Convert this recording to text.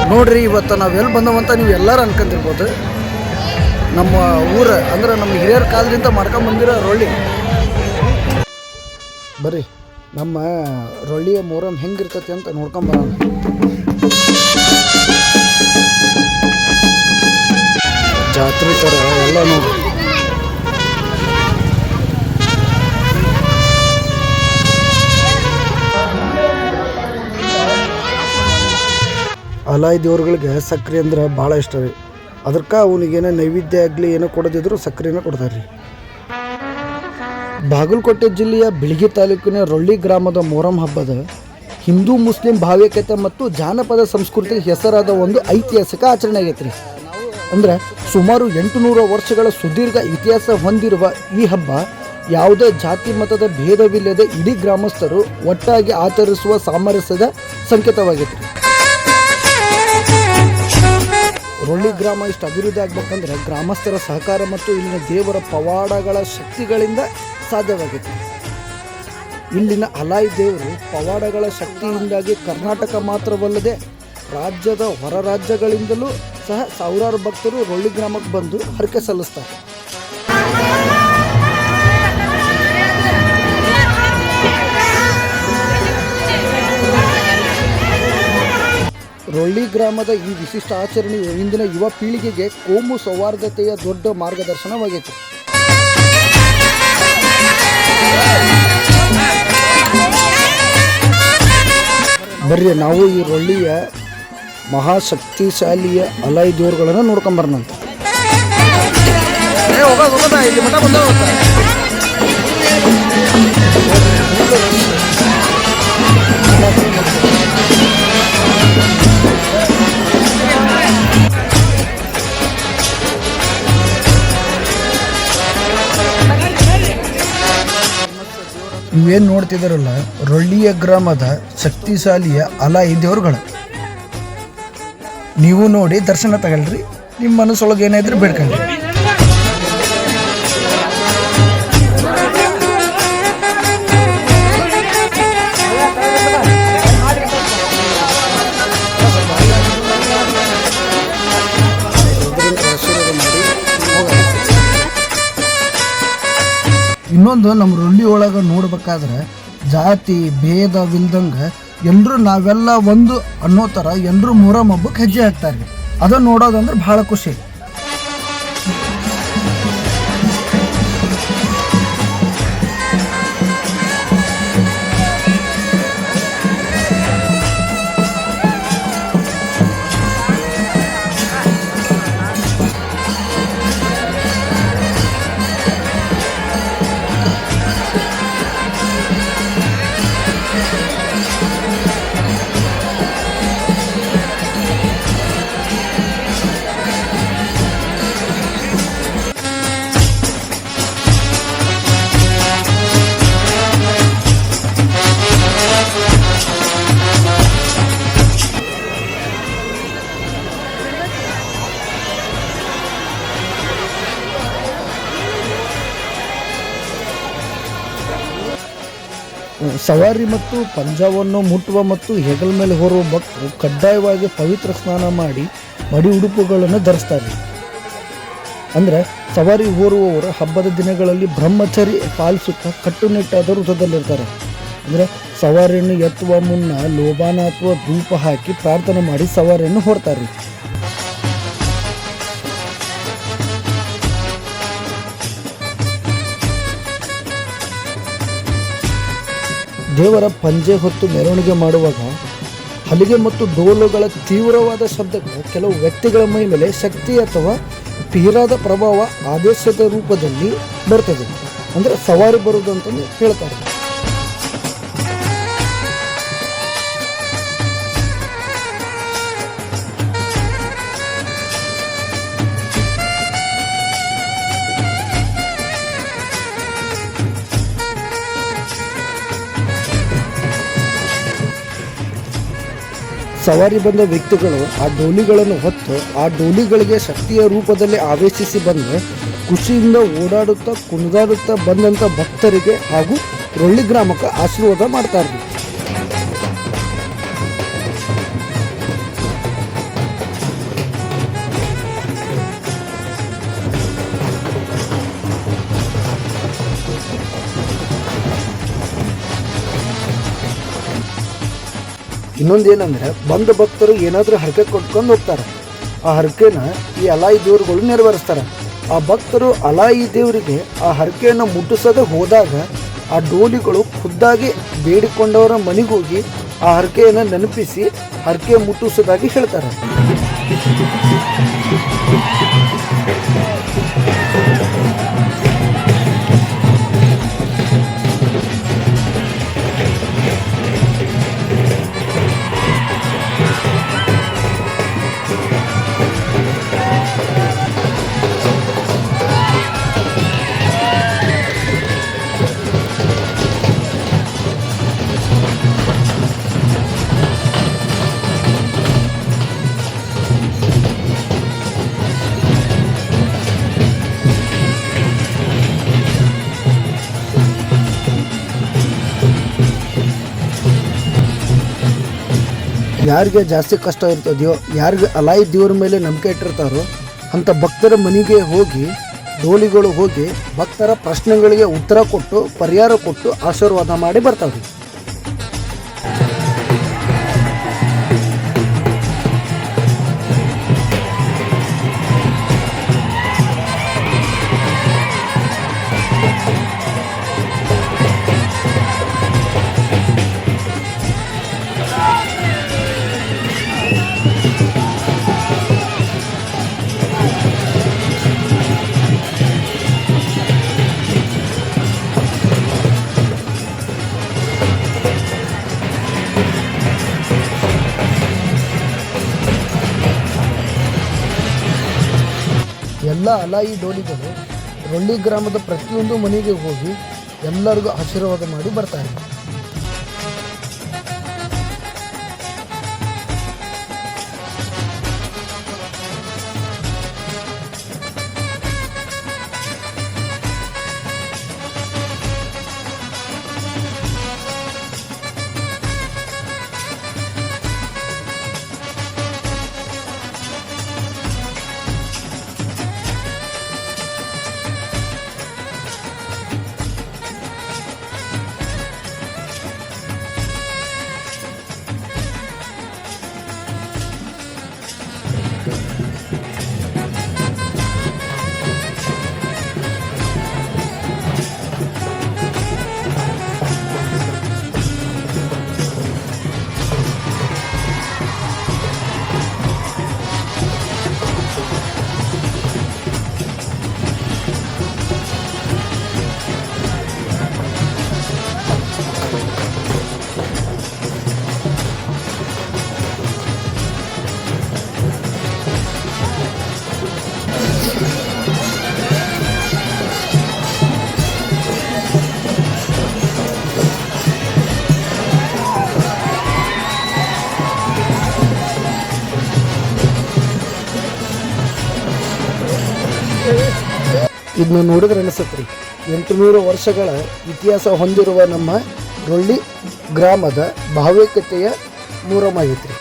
ನೋಡ್ರಿ ಇವತ್ತು ನಾವು ಎಲ್ಲಿ ಬಂದವಂತ ನೀವು ಎಲ್ಲರೂ ಅನ್ಕೊಂತಿರ್ಬೋದು. ನಮ್ಮ ಊರ ಅಂದ್ರೆ ನಮ್ಮ ಹಿರಿಯರ ಕಾಲದಿಂದ ಮಾಡ್ಕೊಂಡು ಬಂದಿರೋ ರೊಳ್ಳಿ. ಬರ್ರಿ ನಮ್ಮ ರೊಳ್ಳಿಯ ಮೊಹರಂ ಹೆಂಗಿರ್ತೈತಿ ಅಂತ ನೋಡ್ಕೊಂಬರೋಣ. ಜಾತ್ರೆ ಥರ ಎಲ್ಲ ನೋಡಿ. ಅಲಾಯಿ ದೇವ್ರುಗಳಿಗೆ ಸಕ್ರೆ ಅಂದ್ರೆ ಭಾಳ ಇಷ್ಟ ರೀ. ಅದಕ್ಕೆ ಅವನಿಗೇನೋ ನೈವೇದ್ಯ ಆಗಲಿ ಏನೋ ಕೊಡೋದಿದ್ರು ಸಕ್ಕರೆನ ಕೊಡ್ತಾರೆ ರೀ. ಬಾಗಲಕೋಟೆ ಜಿಲ್ಲೆಯ ಬಿಳಿಗಿ ತಾಲೂಕಿನ ರೊಳ್ಳಿ ಗ್ರಾಮದ ಮೊಹರಂ ಹಬ್ಬದ ಹಿಂದೂ ಮುಸ್ಲಿಂ ಭಾವೈಕ್ಯತೆ ಮತ್ತು ಜಾನಪದ ಸಂಸ್ಕೃತಿಗೆ ಹೆಸರಾದ ಒಂದು ಐತಿಹಾಸಿಕ ಆಚರಣೆ ಆಗೈತೆ ರೀ. ಅಂದರೆ ಸುಮಾರು 800 ವರ್ಷಗಳ ಸುದೀರ್ಘ ಇತಿಹಾಸ ಹೊಂದಿರುವ ಈ ಹಬ್ಬ ಯಾವುದೇ ಜಾತಿ ಮತದ ಭೇದವಿಲ್ಲದೆ ಇಡೀ ಗ್ರಾಮಸ್ಥರು ಒಟ್ಟಾಗಿ ಆಚರಿಸುವ ಸಾಮರಸ್ಯದ ಸಂಕೇತವಾಗೈತೆ ರೀ. ರೊಳ್ಳಿ ಗ್ರಾಮ ಇಷ್ಟು ಅಭಿವೃದ್ಧಿ ಆಗ್ಬೇಕಂದ್ರೆ ಗ್ರಾಮಸ್ಥರ ಸಹಕಾರ ಮತ್ತು ಇಲ್ಲಿನ ದೇವರ ಪವಾಡಗಳ ಶಕ್ತಿಗಳಿಂದ ಸಾಧ್ಯವಾಗಿದೆ. ಇಲ್ಲಿನ ಅಲಾಯಿ ದೇವರು ಪವಾಡಗಳ ಶಕ್ತಿಯಿಂದಾಗಿ ಕರ್ನಾಟಕ ಮಾತ್ರವಲ್ಲದೆ ರಾಜ್ಯದ ಹೊರ ರಾಜ್ಯಗಳಿಂದಲೂ ಸಹ ಸಾವಿರಾರು ಭಕ್ತರು ರೊಳ್ಳಿ ಗ್ರಾಮಕ್ಕೆ ಬಂದು ಹರಕೆ ಸಲ್ಲಿಸ್ತಾರೆ. ರೊಳ್ಳಿ ಗ್ರಾಮದ ಈ ವಿಶಿಷ್ಟ ಆಚರಣೆಯು ಇಂದಿನ ಯುವ ಪೀಳಿಗೆಗೆ ಕೋಮು ಸೌಹಾರ್ದತೆಯ ದೊಡ್ಡ ಮಾರ್ಗದರ್ಶನವಾಗೈತೆ. ಬರ್ರಿ ನಾವು ಈ ರೊಳ್ಳಿಯ ಮಹಾಶಕ್ತಿಶಾಲಿಯ ಅಲಾಯಿ ದೇವರುಗಳನ್ನು ನೋಡ್ಕೊಂಬರೋಣಂತ. ನೀವೇನು ನೋಡ್ತಿದ್ದಾರಲ್ಲ ರೊಳ್ಳಿಯ ಗ್ರಾಮದ ಶಕ್ತಿಶಾಲಿಯ ಅಲಾಯಿ ದೇವರುಗಳು. ನೀವು ನೋಡಿ ದರ್ಶನ ತಗೊಳ್ರಿ, ನಿಮ್ಮ ಮನಸ್ಸೊಳಗೆ ಏನಾದ್ರೂ ಬೇಡ್ಕೊಂಡ್ರಿ. ಇನ್ನೊಂದು ನಮ್ಮ ರೊಳ್ಳಿ ಒಳಗೆ ನೋಡ್ಬೇಕಾದ್ರೆ ಜಾತಿ ಭೇದವಿಲ್ದಂಗೆ ಎಲ್ಲರೂ ನಾವೆಲ್ಲ ಒಂದು ಅನ್ನೋ ಥರ ಎಲ್ಲರೂ ಮೊಹರಂ ಹಬ್ಬಕ್ಕೆ ಹೆಜ್ಜೆ ಹಾಕ್ತಾರೆ. ಅದನ್ನು ನೋಡೋದಂದ್ರೆ ಭಾಳ ಖುಷಿ. ಸವಾರಿ ಮತ್ತು ಪಂಜಾವನ್ನು ಮುಟ್ಟುವ ಮತ್ತು ಹೆಗಲ ಮೇಲೆ ಹೊರುವ ಭಕ್ತರು ಕಡ್ಡಾಯವಾಗಿ ಪವಿತ್ರ ಸ್ನಾನ ಮಾಡಿ ಮಡಿ ಉಡುಪುಗಳನ್ನು ಧರಿಸ್ತಾರೆ. ಅಂದರೆ ಸವಾರಿ ಹೊರುವವರು ಹಬ್ಬದ ದಿನಗಳಲ್ಲಿ ಬ್ರಹ್ಮಚರಿ ಪಾಲಿಸುತ್ತಾ ಕಟ್ಟುನಿಟ್ಟಾದ ವೃತದಲ್ಲಿರ್ತಾರೆ. ಅಂದರೆ ಸವಾರಿಯನ್ನು ಎತ್ತುವ ಮುನ್ನ ಲೋಬಾನ ಅಥವಾ ಧೂಪ ಹಾಕಿ ಪ್ರಾರ್ಥನೆ ಮಾಡಿ ಸವಾರಿಯನ್ನು ಹೊರತಾರೆ. ದೇವರ ಪಂಜೆ ಹೊತ್ತು ಮೆರವಣಿಗೆ ಮಾಡುವಾಗ ಹಲಿಗೆ ಮತ್ತು ಡೋಲುಗಳ ತೀವ್ರವಾದ ಶಬ್ದಗಳು ಕೆಲವು ವ್ಯಕ್ತಿಗಳ ಮೈ ಮೇಲೆ ಶಕ್ತಿ ಅಥವಾ ತೀರಾದ ಪ್ರಭಾವ ಆದೇಶದ ರೂಪದಲ್ಲಿ ಬರ್ತದೆ. ಅಂದರೆ ಸವಾರಿ ಬರುವುದು ಅಂತಂದು ಹೇಳ್ತಾರೆ. ಸವಾರಿ ಬಂದ ವ್ಯಕ್ತಿಗಳು ಆ ಡೋಲಿಗಳನ್ನು ಹೊತ್ತು ಆ ಡೋಲಿಗಳಿಗೆ ಶಕ್ತಿಯ ರೂಪದಲ್ಲಿ ಆವೇಶಿಸಿ ಬಂದು ಖುಷಿಯಿಂದ ಓಡಾಡುತ್ತಾ ಕುಣಿದಾಡುತ್ತಾ ಬಂದಂಥ ಭಕ್ತರಿಗೆ ಹಾಗೂ ರೊಳ್ಳಿ ಗ್ರಾಮಕ್ಕೆ ಆಶೀರ್ವಾದ ಮಾಡ್ತಾರೆ. ಇನ್ನೊಂದೇನೆಂದರೆ ಬಂದ ಭಕ್ತರು ಏನಾದರೂ ಹರಕೆ ಕೊಟ್ಕೊಂಡು ಹೋಗ್ತಾರೆ. ಆ ಹರಕೆನ ಈ ಅಲಾಯಿ ದೇವರುಗಳು ನೆರವೇರಿಸ್ತಾರೆ. ಆ ಭಕ್ತರು ಅಲಾಯಿ ದೇವರಿಗೆ ಆ ಹರಕೆಯನ್ನು ಮುಟ್ಟಿಸದೆ ಹೋದಾಗ ಆ ಡೋಲಿಗಳು ಖುದ್ದಾಗಿ ಬೇಡಿಕೊಂಡವರ ಮನೆಗೋಗಿ ಆ ಹರಕೆಯನ್ನು ನೆನಪಿಸಿ ಹರಕೆ ಮುಟ್ಟಿಸೋದಾಗಿ ಹೇಳ್ತಾರೆ. ಯಾರಿಗೆ ಜಾಸ್ತಿ ಕಷ್ಟ ಇರ್ತದೆಯೋ, ಯಾರಿಗೆ ಅಲಾಯಿ ದೇವ್ರ ಮೇಲೆ ನಂಬಿಕೆ ಇಟ್ಟಿರ್ತಾರೋ ಅಂಥ ಭಕ್ತರ ಮನೆಗೆ ಹೋಗಿ ಡೋಲಿಗಳು ಹೋಗಿ ಭಕ್ತರ ಪ್ರಶ್ನೆಗಳಿಗೆ ಉತ್ತರ ಕೊಟ್ಟು ಪರಿಹಾರ ಕೊಟ್ಟು ಆಶೀರ್ವಾದ ಮಾಡಿ ಬರ್ತಾವ್ರಿ. ಎಲ್ಲ ಅಲಾಯಿ ಡೋಲಿಗಳು ರೊಳ್ಳಿ ಗ್ರಾಮದ ಪ್ರತಿಯೊಂದು ಮನೆಗೆ ಹೋಗಿ ಎಲ್ಲರಿಗೂ ಆಶೀರ್ವಾದ ಮಾಡಿ ಬರ್ತಾರೆ. ಇದನ್ನು ನೋಡಿದ್ರೆ ಅನಿಸುತ್ತೆ ರೀ, 800 ವರ್ಷಗಳ ಇತಿಹಾಸ ಹೊಂದಿರುವ ನಮ್ಮ ರೊಳ್ಳಿ ಗ್ರಾಮದ ಭಾವೈಕ್ಯತೆಯ ಮೂರಮ್ಮ ಐತ್ರಿ.